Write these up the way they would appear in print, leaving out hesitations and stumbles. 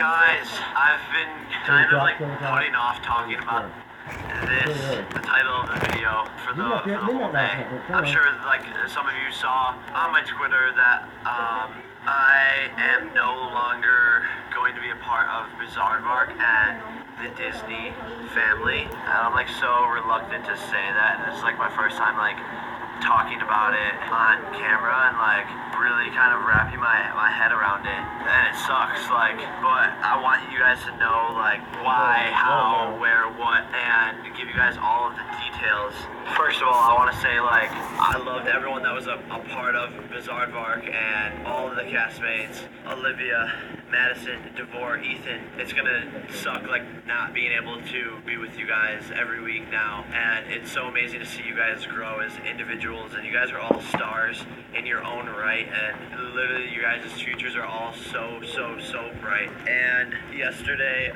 Guys, I've been kind of like putting off talking about the title of the video for the whole day. I'm sure like some of you saw on my Twitter that I am no longer going to be a part of Bizaardvark and the Disney family. And I'm like so reluctant to say that, and it's like my first time like talking about it on camera and like really kind of wrapping my head around it, and it sucks, like, but I want you guys to know like why, how, where, what, and give you guys all of the details. First of all, I want to say like I loved everyone that was a part of Bizaardvark and all of the castmates, Olivia, Madison, Devore, Ethan. It's gonna suck like not being able to be with you guys every week now, and it's so amazing to see you guys grow as individuals, and you guys are all stars in your own right, and literally you guys' futures are all so bright. And yesterday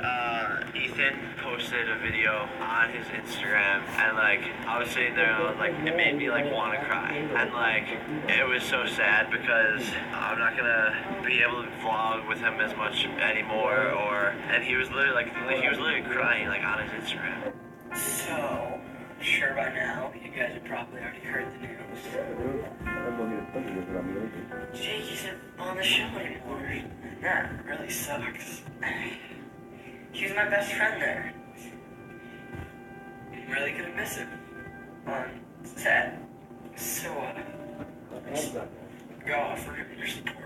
Ethan posted a video on his Instagram, and like I was sitting there and I was like, it made me like want to cry, and like it was so sad because I'm not gonna be able to vlog with him as much anymore, and he was literally crying like on his Instagram. So, I'm sure by now you guys have probably already heard the news. Jake isn't on the show anymore. That really sucks. He was my best friend there. I'm really gonna miss him on set. So, go offer him your support.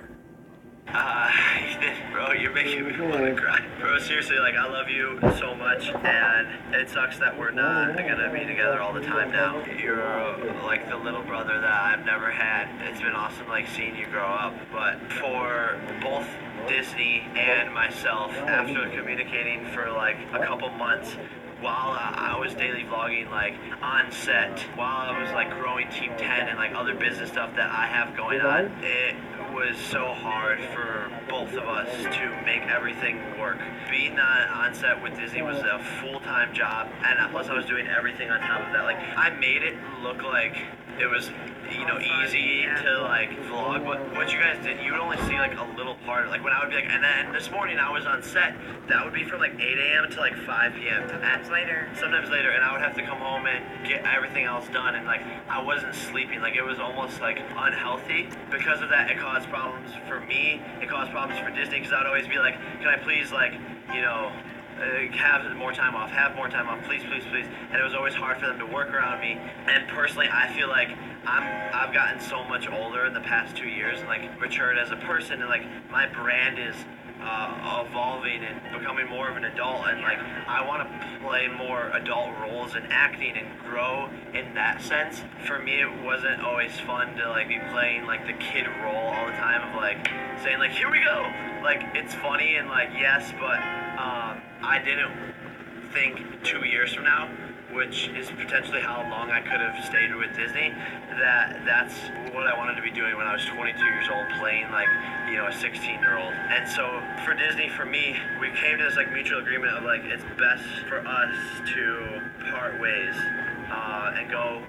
Bro, you're making me want to cry. Bro, seriously, like, I love you so much, and it sucks that we're not gonna be together all the time now. You're, like, the little brother that I've never had. It's been awesome, like, seeing you grow up, but for both Disney and myself, after communicating for, like, a couple months, while I was daily vlogging, like, on set, while I was, like, growing Team 10 and, like, other business stuff that I have going on, it was so hard for both of us to make everything work. Being on set with Disney was a full-time job, and plus I was doing everything on top of that. Like, I made it look like it was, you know, easy to like vlog, but what you guys did, you would only see like a little part. Like when I would be like, and then this morning I was on set, that would be from like 8 a.m. to like 5 p.m. Sometimes later, and I would have to come home and get everything else done, and like I wasn't sleeping. Like it was almost like unhealthy. Because of that, it caused problems for me. It caused problems for Disney, because I'd always be like, can I please, like, you know, have more time off, please. And it was always hard for them to work around me. And personally, I feel like I've gotten so much older in the past 2 years, and like matured as a person, and like my brand is evolving and becoming more of an adult, and like I want to play more adult roles in acting and grow in that sense. For me, it wasn't always fun to like be playing like the kid role all the time, of like saying like, here we go. Like, it's funny and like, yes, but I didn't think 2 years from now, which is potentially how long I could have stayed with Disney, that's what I wanted to be doing when I was 22 years old, playing like, you know, a 16-year-old. And so for Disney, for me, we came to this like mutual agreement of like, it's best for us to part ways and go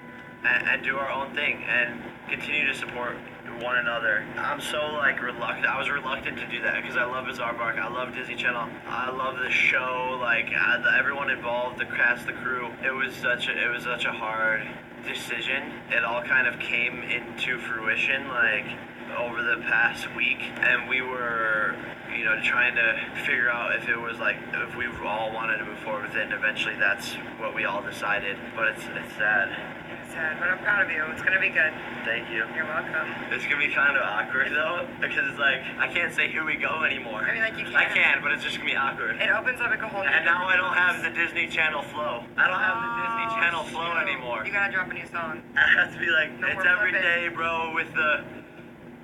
and do our own thing and continue to support one another. I'm so like reluctant. I was reluctant to do that because I love Bizaardvark. I love Disney Channel. I love the show. Like everyone involved, the cast, the crew. It was such a hard decision. It all kind of came into fruition like over the past week, and we were, you know, trying to figure out if it was like, if we all wanted to move forward with it, and eventually that's what we all decided. But it's sad. but I'm proud of you. It's gonna be good. Thank you. You're welcome. It's gonna be kind of awkward though, because it's like, I can't say here we go anymore. I mean, like, you can. I can, but it's just gonna be awkward. It opens up like a whole new. And now I don't have the Disney Channel flow. I don't have the Disney Channel flow shoot. anymore. You gotta drop a new song. I have to be like, No it's more every puppet. day, bro, with the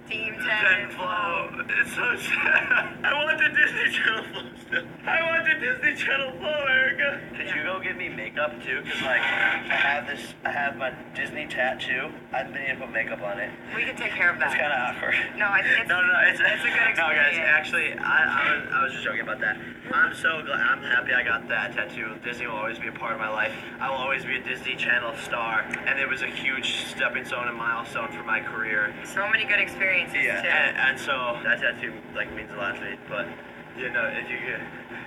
Team 10 10 flow. It's so sad. I want the Disney Channel flow still. I want the Disney Channel flow, Erica. Could you go get me makeup too? Cause like, I have my Disney tattoo. I've been able to put makeup on it. We can take care of that. It's kind of awkward. No, it's No, it's a good experience. No, guys, actually, I was just joking about that. I'm so glad. I'm happy I got that tattoo. Disney will always be a part of my life. I will always be a Disney Channel star, and it was a huge stepping stone and milestone for my career. So many good experiences Yeah, too. and so that tattoo like means a lot to me. But You know, if you could,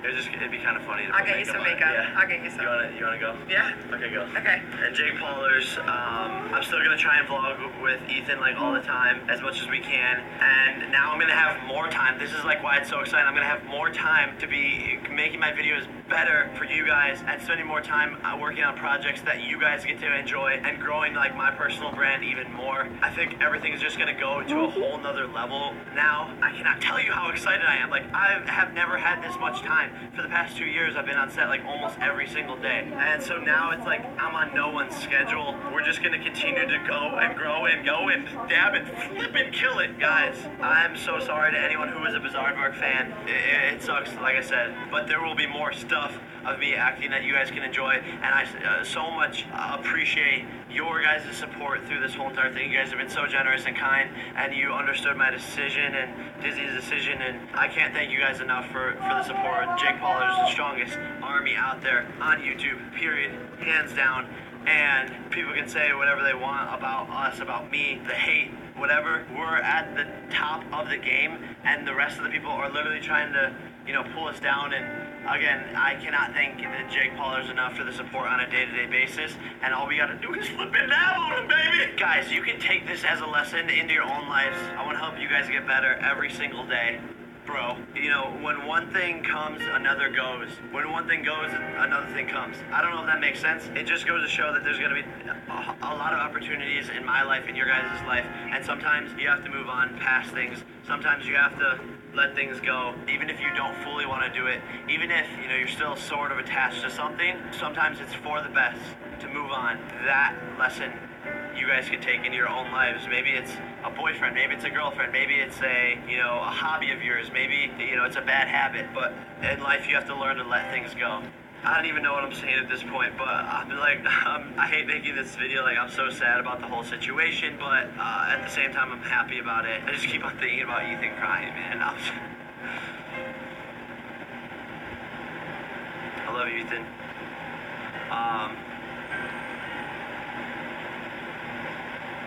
it'd be kind of funny to I'll put get you some on. makeup. Yeah. I'll get you some. You wanna go? Yeah? Okay, go. Okay. And Jake Paulers, I'm still gonna try and vlog with Ethan like all the time, as much as we can. And now I'm gonna have more time. This is like why it's so exciting. I'm gonna have more time to be making my videos better for you guys and spending more time working on projects that you guys get to enjoy and growing like my personal brand even more. I think everything is just gonna go to a whole nother level now. I cannot tell you how excited I am. Like, I have never had this much time. For the past 2 years, I've been on set like almost every single day. And so now it's like I'm on no one's schedule. We're just gonna continue to go and grow and go and dab and flip and kill it, guys. I'm so sorry to anyone who is a Bizaardvark fan. It sucks, like I said, but there will be more stuff of me acting that you guys can enjoy, and I so much appreciate your guys' support through this whole entire thing. You guys have been so generous and kind, and you understood my decision and Disney's decision, and I can't thank you guys enough for the support. Jake Paul is the strongest army out there on YouTube, period, hands down. And people can say whatever they want about us, about me, the hate, whatever. We're at the top of the game, and the rest of the people are literally trying to, you know, pull us down. And again, I cannot thank the Jake Paulers enough for the support on a day-to-day basis. And all we gotta do is flip it down, baby. Guys, you can take this as a lesson into your own lives. I want to help you guys get better every single day. Bro, you know, when one thing comes, another goes. When one thing goes, another thing comes. I don't know if that makes sense. It just goes to show that there's going to be a lot of opportunities in my life, in your guys' life, and sometimes you have to move on past things. Sometimes you have to let things go, even if you don't fully want to do it. Even if, you know, you're still sort of attached to something, sometimes it's for the best to move on. That lesson you guys can take into your own lives. Maybe it's a boyfriend, maybe it's a girlfriend, maybe it's a, you know, a hobby of yours, maybe, you know, it's a bad habit, but in life you have to learn to let things go. I don't even know what I'm saying at this point, but I'm like, I hate making this video. Like, I'm so sad about the whole situation, but at the same time, I'm happy about it. I just keep on thinking about Ethan crying, man. I love you, Ethan.